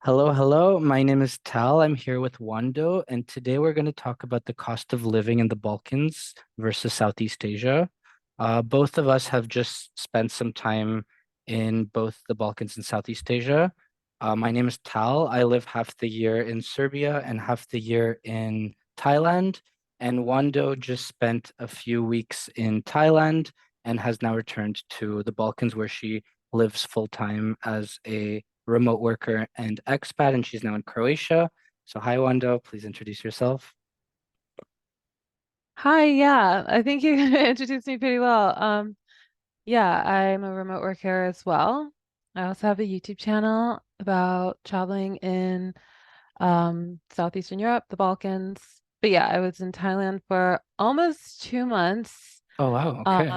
Hello, hello. My name is Tal. I'm here with Wando, and today we're going to talk about the cost of living in the Balkans versus Southeast Asia. Both of us have just spent some time in both the Balkans and Southeast Asia. My name is Tal. I live half the year in Serbia and half the year in Thailand. And Wando just spent a few weeks in Thailand and has now returned to the Balkans where she lives full time as a remote worker and expat, and she's now in Croatia. So hi, Wando, please introduce yourself. Hi, yeah, I think you introduced me pretty well. Yeah, I'm a remote worker as well. I also have a YouTube channel about traveling in Southeastern Europe, the Balkans. But yeah, I was in Thailand for almost 2 months. Oh, wow, okay.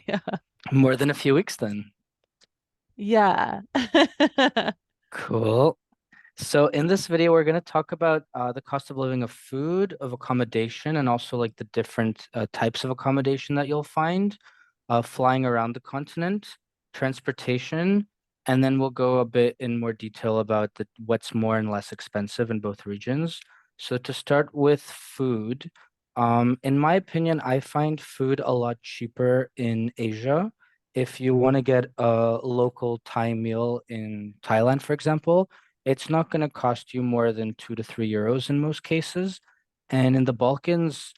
Yeah, More than a few weeks then. yeah. Cool. So in this video, we're going to talk about the cost of living of food, of accommodation, and also like the different types of accommodation that you'll find, flying around the continent, transportation, and then we'll go a bit in more detail about what's more and less expensive in both regions. So to start with food, in my opinion, I find food a lot cheaper in Asia. If you want to get a local Thai meal in Thailand, for example, it's not going to cost you more than 2 to 3 euros in most cases. And in the Balkans,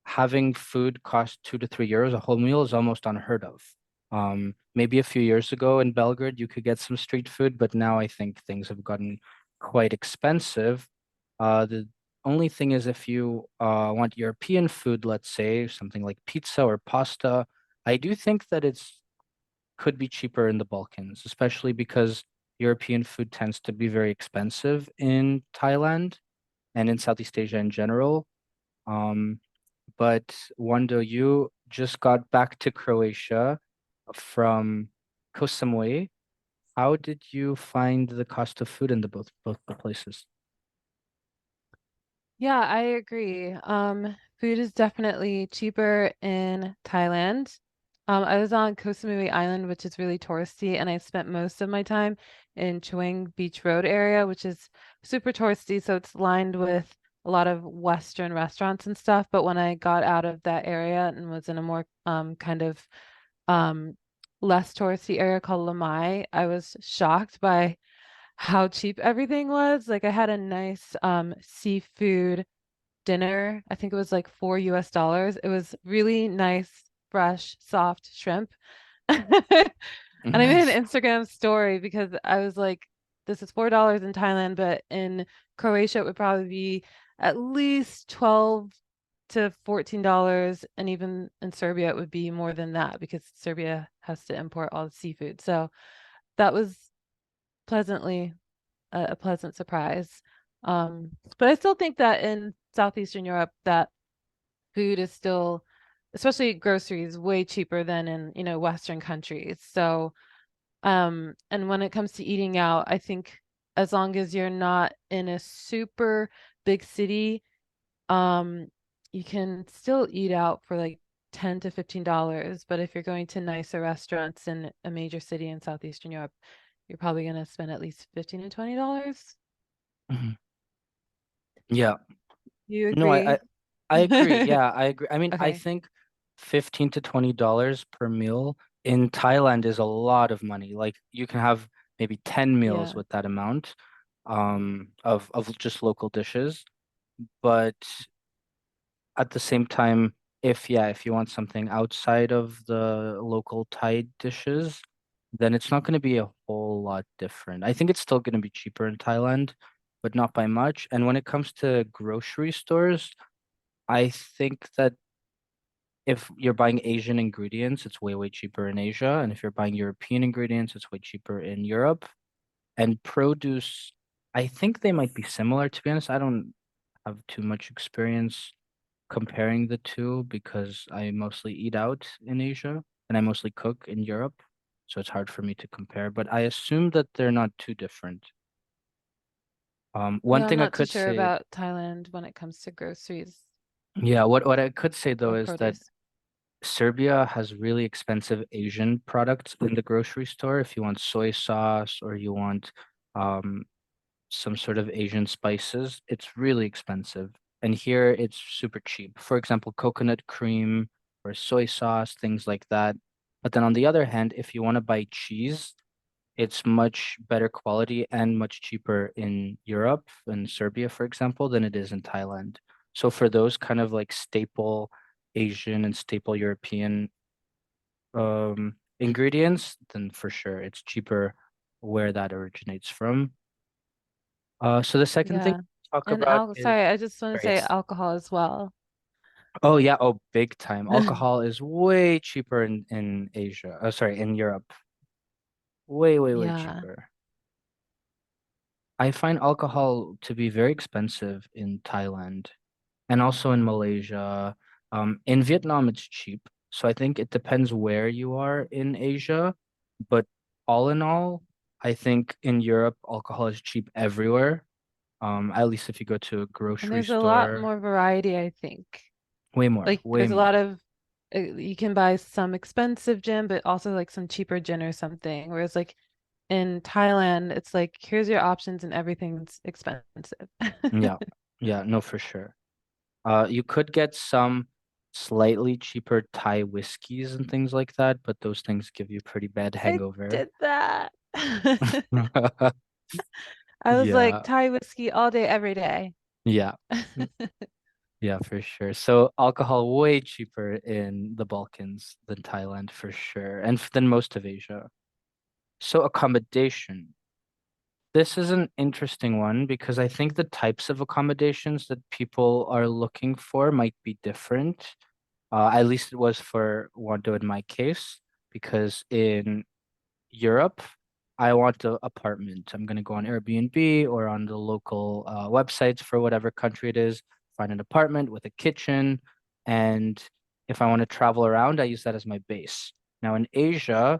having food cost 2 to 3 euros a whole meal is almost unheard of. Maybe a few years ago in Belgrade, you could get some street food, but now I think things have gotten quite expensive. The only thing is if you want European food, let's say something like pizza or pasta, I do think that it's could be cheaper in the Balkans, especially because European food tends to be very expensive in Thailand and in Southeast Asia in general. Um, but Wando, you just got back to Croatia from Koh Samui. How did you find the cost of food in the both the places? Yeah, I agree. Food is definitely cheaper in Thailand. I was on Koh Samui Island, which is really touristy, and I spent most of my time in Chewing Beach Road area, which is super touristy, so it's lined with a lot of Western restaurants and stuff. But when I got out of that area and was in a more kind of um less touristy area called Lamai, I was shocked by how cheap everything was. Like I had a nice seafood dinner. I think it was like $4. It was really nice, fresh, soft shrimp. And I made Nice. an Instagram story because I was like, this is $4 in Thailand, but in Croatia it would probably be at least 12 to $14. And even in Serbia it would be more than that because Serbia has to import all the seafood. So that was pleasantly a pleasant surprise. But I still think that in Southeastern Europe, that food is still, especially groceries, way cheaper than in, Western countries. So, and when it comes to eating out, I think as long as you're not in a super big city, um, you can still eat out for like $10 to $15. But if you're going to nicer restaurants in a major city in Southeastern Europe, you're probably going to spend at least $15 to $20. Mhm. Yeah. You No, agree? I agree. Yeah, I agree. I mean, I Okay. think $15 to $20 per meal in Thailand is a lot of money. Like you can have maybe 10 meals Yeah. with that amount of just local dishes. But at the same time, if you want something outside of the local Thai dishes, then it's not going to be a whole lot different. I think it's still going to be cheaper in Thailand, but not by much. And when it comes to grocery stores, I think that if you're buying Asian ingredients, it's way, way cheaper in Asia. And if you're buying European ingredients, it's way cheaper in Europe. And produce, I think they might be similar, to be honest. I don't have too much experience comparing the two because I mostly eat out in Asia and I mostly cook in Europe. So it's hard for me to compare, but I assume that they're not too different. One Yeah, I'm thing I not too could sure say, about Thailand when it comes to groceries yeah, what I could say though or is that produce. Serbia has really expensive Asian products in the grocery store. If you want soy sauce or you want some sort of Asian spices, it's really expensive. And here it's super cheap. For example, coconut cream or soy sauce, things like that. But then on the other hand, if you want to buy cheese, it's much better quality and much cheaper in Europe, in Serbia, for example, than it is in Thailand. So for those kind of like staple Asian and staple European ingredients, then for sure it's cheaper where that originates from. So the second thing Yeah. to talk And about is, sorry, I just want to sorry, say yes. alcohol as well. Oh yeah, oh big time. Alcohol is way cheaper in Asia. Oh, sorry, in Europe. Way, way, way Yeah. cheaper. I find alcohol to be very expensive in Thailand and also in Malaysia. In Vietnam, it's cheap. So I think it depends where you are in Asia. But all in all, I think in Europe, alcohol is cheap everywhere. At least if you go to a And grocery there's a lot store, more variety, I think. way more, Like way there's a lot more. of you can buy some expensive gin, but also like some cheaper gin or something. Whereas like in Thailand, it's like here's your options and everything's expensive. Yeah, yeah, no, for sure. You could get some slightly cheaper Thai whiskeys and things like that, but those things give you pretty bad I hangover. did that. I was like Yeah, Thai whiskey all day, every day. yeah, yeah, for sure. So alcohol way cheaper in the Balkans than Thailand for sure, and than most of Asia. So accommodation. This is an interesting one because I think the types of accommodations that people are looking for might be different. At least it was for Wando in my case, because in Europe, I want an apartment. I'm going to go on Airbnb or on the local websites for whatever country it is, find an apartment with a kitchen. And if I want to travel around, I use that as my base. Now in Asia,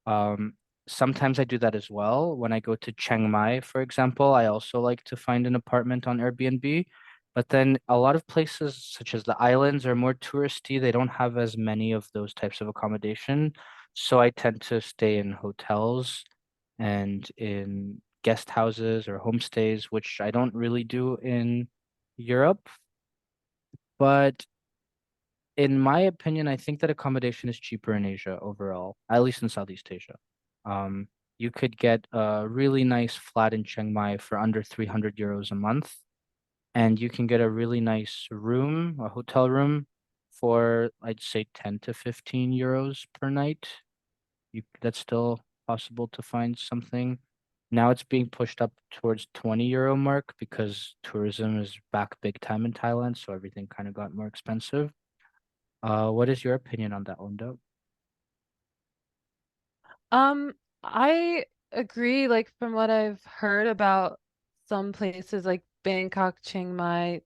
um, sometimes I do that as well. When I go to Chiang Mai, for example, I also like to find an apartment on Airbnb. But then a lot of places, such as the islands, are more touristy. They don't have as many of those types of accommodation. So I tend to stay in hotels and in guest houses or homestays, which I don't really do in Europe. But in my opinion, I think that accommodation is cheaper in Asia overall, at least in Southeast Asia. Um, you could get a really nice flat in Chiang Mai for under 300 euros a month, and you can get a really nice room, a hotel room, for I'd say 10 to 15 euros per night. That's still possible to find something. Now it's being pushed up towards 20 euro mark because tourism is back big time in Thailand, so everything kind of got more expensive. What is your opinion on that one, though? Um, I agree, like from what I've heard about some places like Bangkok, Chiang Mai,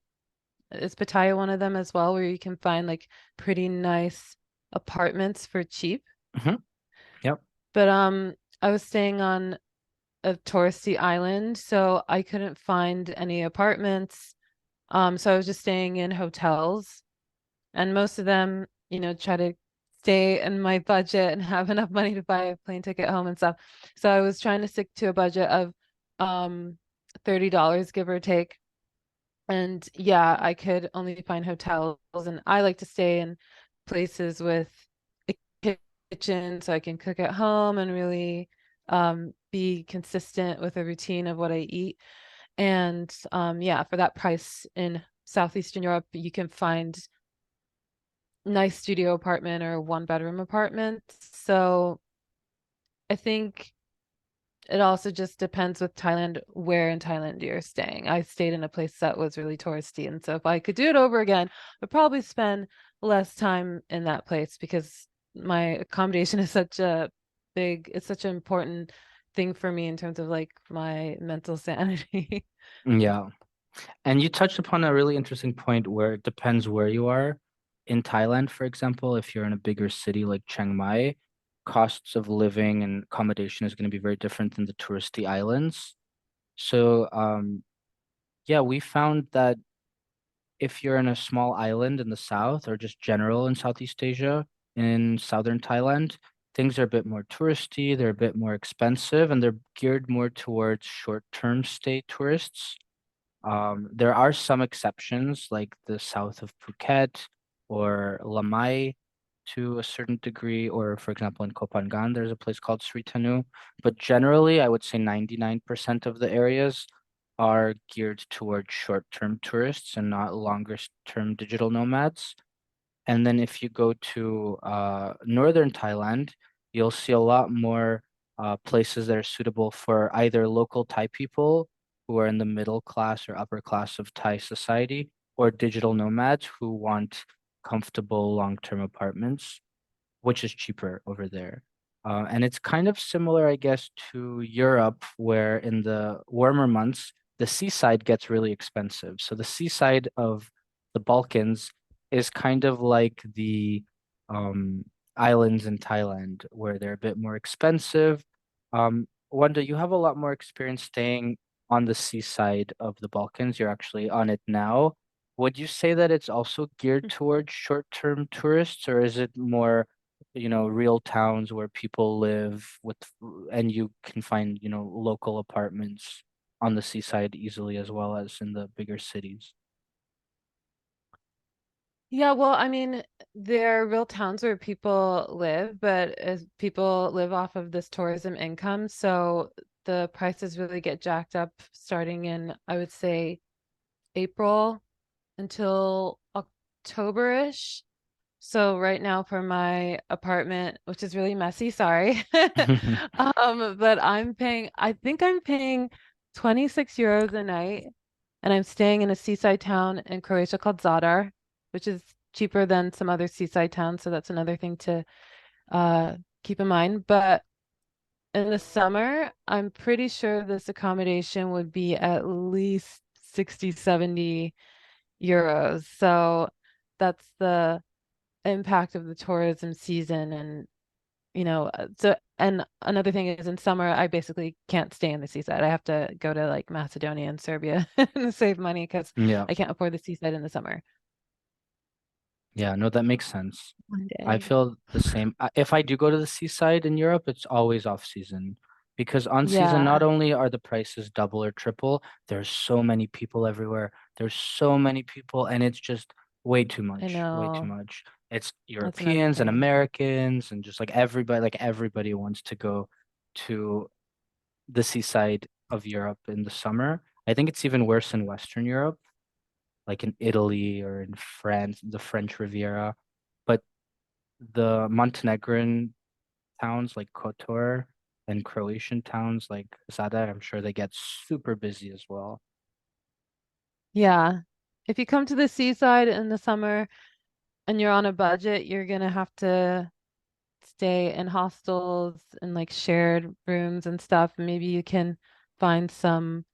is Pattaya one of them as well, where you can find like pretty nice apartments for cheap. Hmm. Yep. But I was staying on a touristy island, so I couldn't find any apartments. So I was just staying in hotels, and most of them, try to stay in my budget and have enough money to buy a plane ticket home and stuff. So I was trying to stick to a budget of um $30 give or take. And yeah, I could only find hotels, and I like to stay in places with a kitchen so I can cook at home and really be consistent with a routine of what I eat. And yeah, for that price in Southeastern Europe, you can find nice studio apartment or one bedroom apartment. So I think it also just depends with Thailand where in Thailand you're staying. I stayed in a place that was really touristy, and so if I could do it over again, I'd probably spend less time in that place because my accommodation is it's such an important thing for me in terms of like my mental sanity. Yeah. And you touched upon a really interesting point where it depends where you are. In Thailand, for example, if you're in a bigger city like Chiang Mai, costs of living and accommodation is going to be very different than the touristy islands. So, yeah, we found that if you're in a small island in the south or just general in Southeast Asia, in southern Thailand, things are a bit more touristy, they're a bit more expensive, and they're geared more towards short-term stay tourists. There are some exceptions, like the south of Phuket or Lamai to a certain degree, or for example, in Kopangan, there's a place called Sritanu. But generally, I would say 99% of the areas are geared towards short-term tourists and not longer-term digital nomads. And then if you go to northern Thailand, you'll see a lot more places that are suitable for either local Thai people who are in the middle class or upper class of Thai society, or digital nomads who want comfortable long-term apartments, which is cheaper over there. And it's kind of similar, I guess, to Europe, where in the warmer months, the seaside gets really expensive. So the seaside of the Balkans is kind of like the islands in Thailand, where they're a bit more expensive. Wanda, you have a lot more experience staying on the seaside of the Balkans. You're actually on it now. Would you say that it's also geared towards short-term tourists, or is it more real towns where people live and you can find, local apartments on the seaside easily as well as in the bigger cities? Yeah, well, I mean, there are real towns where people live, but as people live off of this tourism income, so the prices really get jacked up starting in, I would say, April until October-ish. So right now for my apartment, which is really messy, sorry. But I think I'm paying 26 euros a night, and I'm staying in a seaside town in Croatia called Zadar, which is cheaper than some other seaside towns, so that's another thing to uh keep in mind. But in the summer, I'm pretty sure this accommodation would be at least 60, 70 euros. So that's the impact of the tourism season. And so, and another thing is in summer I basically can't stay in the seaside. I have to go to like Macedonia and Serbia and save money because Yeah. I can't afford the seaside in the summer. Yeah, no, that makes sense. One I day. feel the same. If I do go to the seaside in Europe, it's always off season because on season, not Yeah, only are the prices double or triple, there's so many people everywhere. There's so many people, and it's just I way too know. much. It's That's another Europeans and thing. Americans and just like everybody wants to go to the seaside of Europe in the summer. I think it's even worse in Western Europe, like in Italy or in France, the French Riviera. But the Montenegrin towns like Kotor and Croatian towns like Zadar, I'm sure they get super busy as well. Yeah. If you come to the seaside in the summer and you're on a budget, you're gonna have to stay in hostels and like shared rooms and stuff. Maybe you can find some,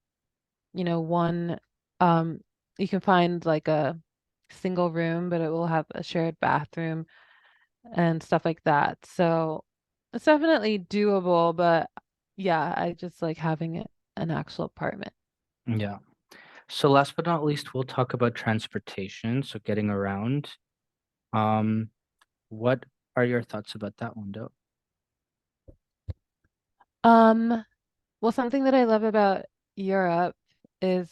one you can find like a single room, but it will have a shared bathroom and stuff like that. So it's definitely doable, but yeah, I just like having an actual apartment. Yeah. So last but not least, we'll talk about transportation, so getting around. Um, what are your thoughts about that one, though? Um, well, something that I love about Europe is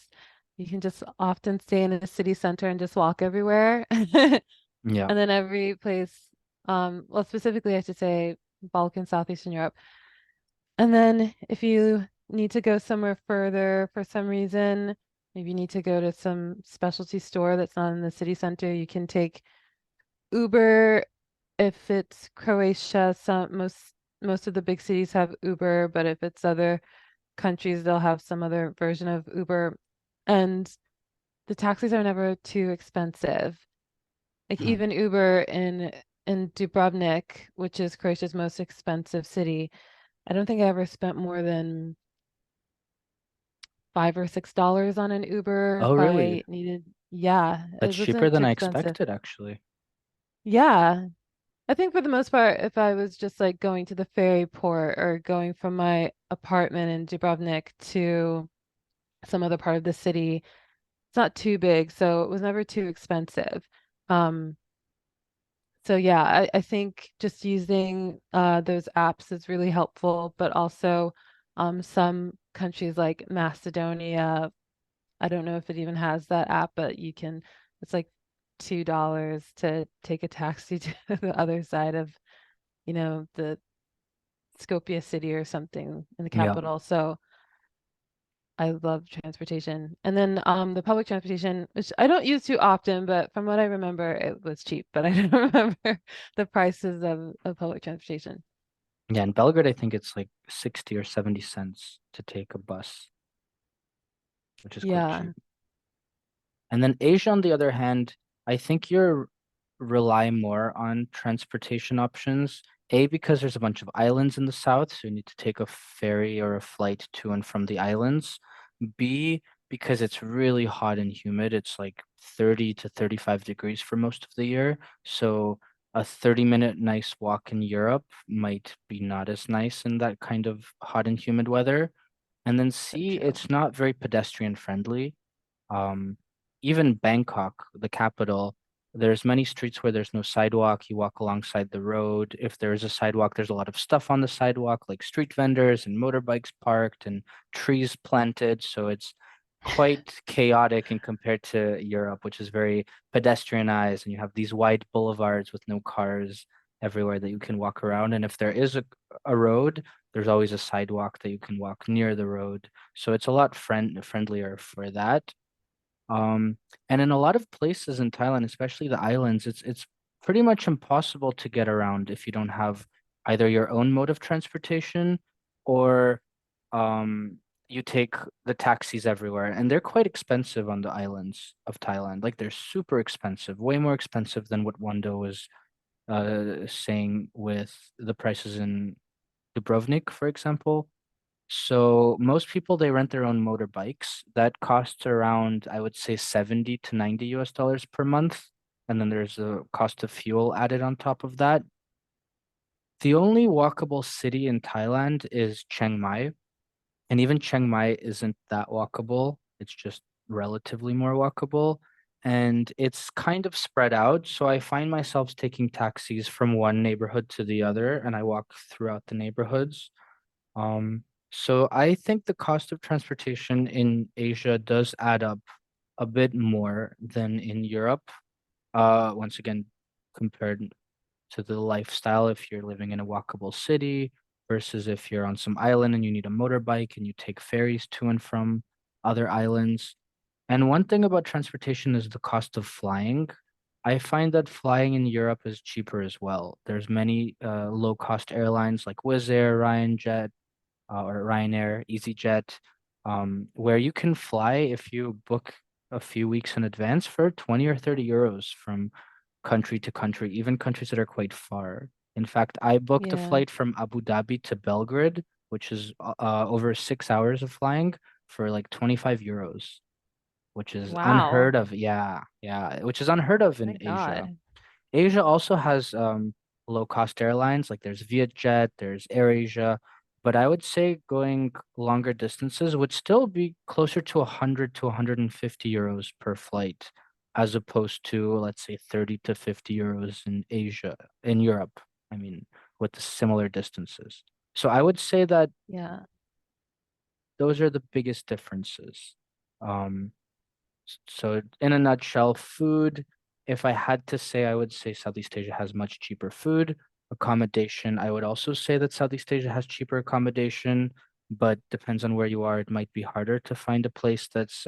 you can just often stay in a city center and just walk everywhere. Yeah. And then every place, well, specifically, I should say Balkans, Southeastern Europe. And then if you need to go somewhere further for some reason, maybe you need to go to some specialty store that's not in the city center, you can take Uber. If it's Croatia, most of the big cities have Uber, but if it's other countries, they'll have some other version of Uber. And the taxis are never too expensive. Like Mhm. even Uber in Dubrovnik, which is Croatia's most expensive city, I don't think I ever spent more than $5 or $6 on an Uber Oh, if really? I needed. Yeah, That's it cheaper wasn't than too I expensive. expected, actually. Yeah, I think for the most part, if I was just like going to the ferry port or going from my apartment in Dubrovnik to some other part of the city, it's not too big, so it was never too expensive. Um, So yeah, I think just using those apps is really helpful, but also some countries like Macedonia, I don't know if it even has that app, but it's like $2 to take a taxi to the other side of, the Skopje city or something in the Yeah. capital. So I love transportation. And then the public transportation, which I don't use too often, but from what I remember, it was cheap, but I don't remember the prices of public transportation. Yeah, in Belgrade, I think it's like 60 or 70 cents to take a bus, which is quite Yeah. cheap. And then Asia, on the other hand, I think you're rely more on transportation options. A, because there's a bunch of islands in the south, so you need to take a ferry or a flight to and from the islands. B, because it's really hot and humid. It's like 30 to 35 degrees for most of the year. So a 30-minute nice walk in Europe might be not as nice in that kind of hot and humid weather. And then So C, true. it's not very pedestrian friendly. Um, Even Bangkok, the capital, there's many streets where there's no sidewalk. You walk alongside the road. If there is a sidewalk, there's a lot of stuff on the sidewalk, like street vendors and motorbikes parked and trees planted. So it's quite chaotic in compared to Europe, which is very pedestrianized, and you have these wide boulevards with no cars everywhere that you can walk around. And if there is a road, there's always a sidewalk that you can walk near the road. So it's a lot friendlier for that. Um, and in a lot of places in Thailand, especially the islands, it's pretty much impossible to get around if you don't have either your own mode of transportation or um you take the taxis everywhere. And they're quite expensive on the islands of Thailand. Like they're super expensive, way more expensive than what Wando was saying with the prices in Dubrovnik, for example. So most people they rent their own motorbikes. That costs around, I would say 70 to 90 US dollars per month. And then there's a cost of fuel added on top of that. The only walkable city in Thailand is Chiang Mai. And even Chiang Mai isn't that walkable. It's just relatively more walkable. And it's kind of spread out. So I find myself taking taxis from one neighborhood to the other, and I walk throughout the neighborhoods. So I think the cost of transportation in Asia does add up a bit more than in Europe. Once again, compared to the lifestyle, if you're living in a walkable city versus if you're on some island and you need a motorbike and you take ferries to and from other islands. And one thing about transportation is the cost of flying. I find that flying in Europe is cheaper as well. There's many low cost airlines like Wizz Air, RyanJet, or Ryanair, EasyJet, where you can fly if you book a few weeks in advance for 20 or 30 euros from country to country, even countries that are quite far. In fact, I booked a Yeah. flight from Abu Dhabi to Belgrade, which is over 6 hours of flying for like 25 euros, which is Wow. unheard of. Yeah, yeah, which is unheard of My in Asia. God. Asia also has low cost airlines like there's Vietjet, there's AirAsia, but I would say going longer distances would still be closer to 100 to 150 euros per flight, as opposed to let's say 30 to 50 euros in Asia, in Europe, I mean, with the similar distances. So I would say that Yeah. those are the biggest differences. Um, so in a nutshell, food, if I had to say, I would say Southeast Asia has much cheaper food. Accommodation, I would also say that Southeast Asia has cheaper accommodation, but depends on where you are. It might be harder to find a place that's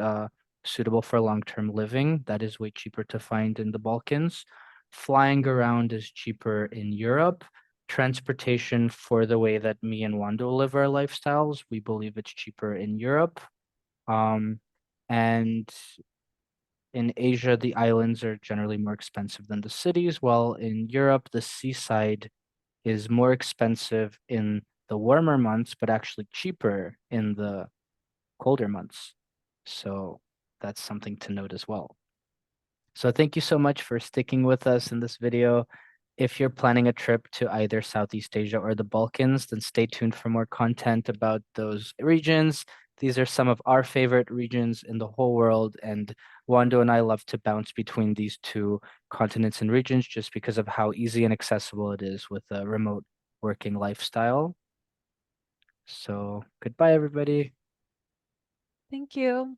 suitable for long-term living. That is way cheaper to find in the Balkans. Flying around is cheaper in Europe. Transportation for the way that me and Wando live our lifestyles, we believe it's cheaper in Europe. Um, and in Asia, the islands are generally more expensive than the cities, while in Europe, the seaside is more expensive in the warmer months, but actually cheaper in the colder months. So that's something to note as well. So thank you so much for sticking with us in this video. If you're planning a trip to either Southeast Asia or the Balkans, then stay tuned for more content about those regions. these are some of our favorite regions in the whole world, and Wando and I love to bounce between these two continents and regions just because of how easy and accessible it is with a remote working lifestyle. So goodbye, everybody. Thank you.